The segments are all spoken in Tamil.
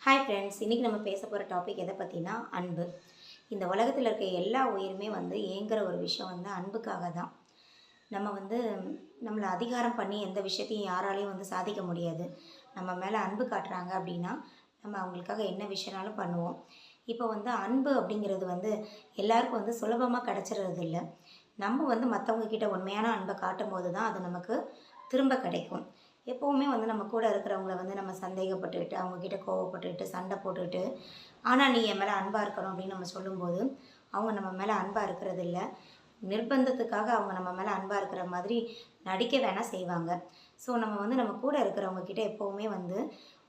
ஹாய் ஃப்ரெண்ட்ஸ், இன்றைக்கி நம்ம பேச போகிற டாபிக் எதை பற்றினா அன்பு. இந்த உலகத்தில் இருக்க எல்லா உயிருமே ஏங்குற ஒரு விஷயம் அன்புக்காக தான். நம்ம நம்மளை அதிகாரம் பண்ணி எந்த விஷயத்தையும் யாராலையும் சாதிக்க முடியாது. நம்ம மேலே அன்பு காட்டுறாங்க அப்படின்னா நம்ம அவங்களுக்காக என்ன விஷயம்னாலும் பண்ணுவோம். இப்போ அன்பு அப்படிங்கிறது எல்லாருக்கும் சுலபமாக கிடச்சிறது இல்லை. நம்ம மற்றவங்க கிட்ட உண்மையான அன்பை காட்டும் போது தான் அது நமக்கு திரும்ப கிடைக்கும். எப்போவுமே நம்ம கூட இருக்கிறவங்கள நம்ம சந்தேகப்பட்டுக்கிட்டு, அவங்கக்கிட்ட கோவப்பட்டுக்கிட்டு, சண்டை போட்டுக்கிட்டு, ஆனால் நீ என் மேலே அன்பாக இருக்கணும் அப்படின்னு நம்ம சொல்லும்போது அவங்க நம்ம மேலே அன்பாக இருக்கிறதில்ல. நிர்பந்தத்துக்காக அவங்க நம்ம மேலே அன்பாக இருக்கிற மாதிரி நடிக்க வேணால் செய்வாங்க. ஸோ நம்ம கூட இருக்கிறவங்கக்கிட்ட எப்போவுமே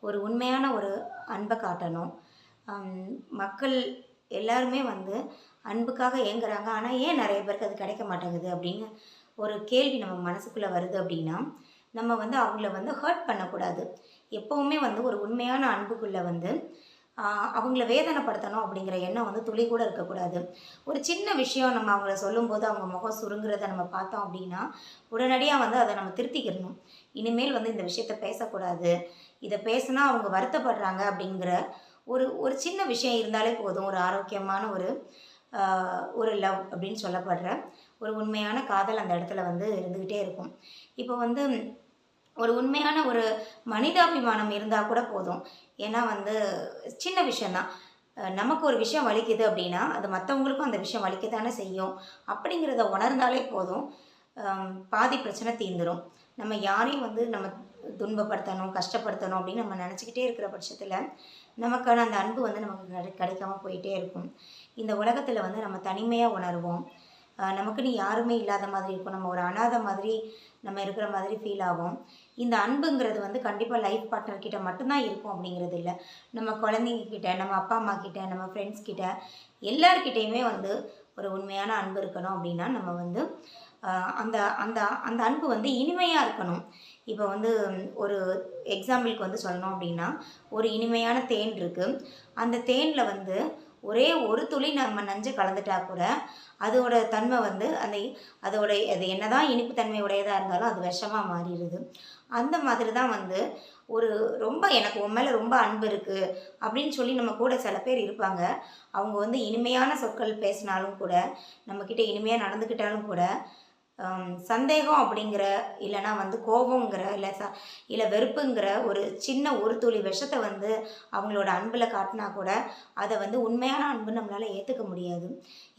ஒரு உண்மையான ஒரு அன்பை காட்டணும். மக்கள் எல்லாருமே அன்புக்காக ஏங்குறாங்க. ஆனால் ஏன் நிறைய பேருக்கு அது கிடைக்க மாட்டேங்குது அப்படின்னு ஒரு கேள்வி நம்ம மனசுக்குள்ளே வருது அப்படின்னா, நம்ம அவங்கள ஹர்ட் பண்ணக்கூடாது. எப்போவுமே ஒரு உண்மையான அன்புக்குள்ளே அவங்கள வேதனைப்படுத்தணும் அப்படிங்கிற எண்ணம் துளி கூட இருக்கக்கூடாது. ஒரு சின்ன விஷயம் நம்ம அவங்கள சொல்லும்போது அவங்க முகம் சுருங்குறத நம்ம பார்த்தோம் அப்படின்னா, உடனடியாக அதை நம்ம திருத்திக்கிடணும். இனிமேல் இந்த விஷயத்த பேசக்கூடாது, இதை பேசுனா அவங்க வருத்தப்படுறாங்க அப்படிங்கிற ஒரு சின்ன விஷயம் இருந்தாலே போதும். ஒரு ஆரோக்கியமான ஒரு லவ் அப்படின்னு சொல்லப்படுற ஒரு உண்மையான காதல் அந்த இடத்துல இருந்துக்கிட்டே இருக்கும். இப்போ ஒரு உண்மையான ஒரு மனிதாபிமானம் இருந்தால் கூட போதும். ஏன்னா சின்ன விஷயந்தான். நமக்கு ஒரு விஷயம் வலிக்குது அப்படின்னா அது மற்றவங்களுக்கும் அந்த விஷயம் வலிக்கத்தானே செய்யும். அப்படிங்கிறத உணர்ந்தாலே போதும், பாதி பிரச்சனை தீர்ந்துடும். நம்ம யாரையும் நம்ம துன்பப்படுத்தணும், கஷ்டப்படுத்தணும் அப்படின்னு நம்ம நினச்சிக்கிட்டே இருக்கிற பட்சத்தில் நமக்கான அந்த அன்பு நமக்கு கிடைக்காம போயிட்டே இருக்கும். இந்த உலகத்தில் நம்ம தனிமையாக உணர்வோம். நமக்குன்னு யாருமே இல்லாத மாதிரி இருக்கும். நம்ம ஒரு அனாதை மாதிரி நம்ம இருக்கிற மாதிரி ஃபீல் ஆகும். இந்த அன்புங்கிறது கண்டிப்பாக லைஃப் பார்ட்னர்கிட்ட மட்டும்தான் இருக்கும் அப்படிங்கிறது இல்லை. நம்ம குழந்தைங்கக்கிட்ட, நம்ம அப்பா அம்மா கிட்ட, நம்ம ஃப்ரெண்ட்ஸ் கிட்ட, எல்லார்கிட்டையுமே ஒரு உண்மையான அன்பு இருக்கணும். அப்படின்னா நம்ம அந்த அந்த அந்த அன்பு இனிமையாக இருக்கணும். இப்போ ஒரு எக்ஸாம்பிளுக்கு சொல்லணும் அப்படின்னா, ஒரு இனிமையான தேன் இருக்குது. அந்த தேனில் ஒரே ஒரு துளி நம்ம நஞ்சை கலந்துட்டா கூட அதோட தன்மை அது என்னதான் இனிப்பு தன்மை உடையதாக இருந்தாலும் அது விஷமாக மாறிடுது. அந்த மாதிரி தான் ஒரு ரொம்ப எனக்கு உன் மேலே ரொம்ப அன்பு இருக்குது அப்படின்னு சொல்லி நம்ம கூட சில பேர் இருப்பாங்க. அவங்க இனிமையான சொற்கள் பேசினாலும் கூட, நம்மக்கிட்ட இனிமையாக நடந்துக்கிட்டாலும் கூட, சந்தேகம் அப்படிங்கிற இல்லைனா கோபங்கிற இல்லை வெறுப்புங்கிற ஒரு சின்ன ஒரு துளி விஷத்தை அவங்களோட அன்பில் காட்டினா கூட அதை உண்மையான அன்பு நம்மளால் ஏற்றுக்க முடியாது.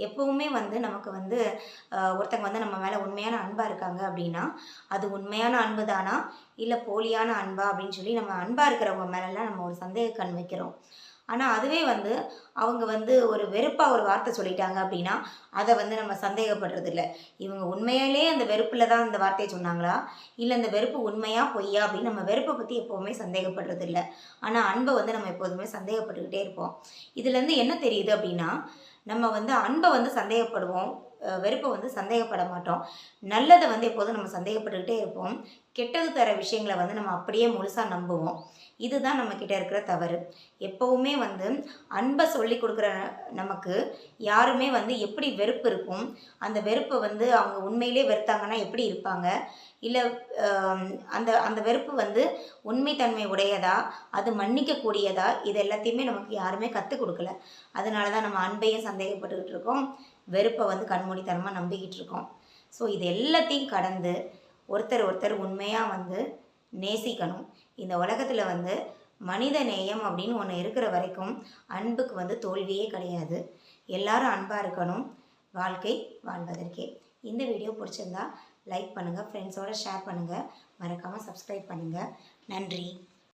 எப்போவுமே நமக்கு ஒருத்தங்க நம்ம மேலே உண்மையான அன்பாக இருக்காங்க அப்படின்னா அது உண்மையான அன்பு தானா இல்லை போலியான அன்பா அப்படின்னு சொல்லி நம்ம அன்பாக இருக்கிறவங்க மேலெல்லாம் நம்ம ஒரு சந்தேக கண் வைக்கிறோம். ஆனால் அதுவே அவங்க ஒரு வெறுப்பாக ஒரு வார்த்தை சொல்லிட்டாங்க அப்படின்னா அதை நம்ம சந்தேகப்படுறது இல்லை. இவங்க உண்மையிலே அந்த வெறுப்பில் தான் அந்த வார்த்தையை சொன்னாங்களா, இல்லை அந்த வெறுப்பு உண்மையாக பொய்யா அப்படின்னு நம்ம வெறுப்பை பற்றி எப்போவுமே சந்தேகப்படுறது இல்லை. ஆனால் அன்பை நம்ம எப்போதுமே சந்தேகப்பட்டுக்கிட்டே இருப்போம். இதுலேருந்து என்ன தெரியுது அப்படின்னா, நம்ம அன்பை சந்தேகப்படுவோம், வெறுப்பை சந்தேகப்பட மாட்டோம். நல்லதை எப்போதும் நம்ம சந்தேகப்பட்டுக்கிட்டே இருப்போம். கெட்டது தர விஷயங்களை நம்ம அப்படியே முழுசாக நம்புவோம். இதுதான் நம்மக்கிட்ட இருக்கிற தவறு. எப்போவுமே அன்பை சொல்லி கொடுக்குற நமக்கு யாருமே எப்படி வெறுப்பு இருக்கும், அந்த வெறுப்பை அவங்க உண்மையிலே வெறுத்தாங்கன்னா எப்படி இருப்பாங்க, இல்லை அந்த அந்த வெறுப்பு உண்மைத்தன்மை உடையதா, அது மன்னிக்கக்கூடியதா, இது எல்லாத்தையுமே நமக்கு யாருமே கற்றுக் கொடுக்கல. அதனால தான் நம்ம அன்பையும் சந்தேகப்பட்டுக்கிட்டு இருக்கோம், வெறுப்பை கண்மூடித்தனமாக நம்பிக்கிட்டு இருக்கோம். ஸோ இது எல்லாத்தையும் கடந்து ஒருத்தர் உண்மையாக நேசிக்கணும். இந்த உலகத்தில் மனித நேயம் அப்படின்னு ஒன்று இருக்கிற வரைக்கும் அன்புக்கு தோல்வியே கிடையாது. எல்லாரும் அன்பாக இருக்கணும், வாழ்க்கை வாழ்வதற்கே. இந்த வீடியோ பிடிச்சிருந்தா லைக் பண்ணுங்கள், ஃப்ரெண்ட்ஸோடு ஷேர் பண்ணுங்கள், மறக்காமல் சப்ஸ்கிரைப் பண்ணுங்கள். நன்றி.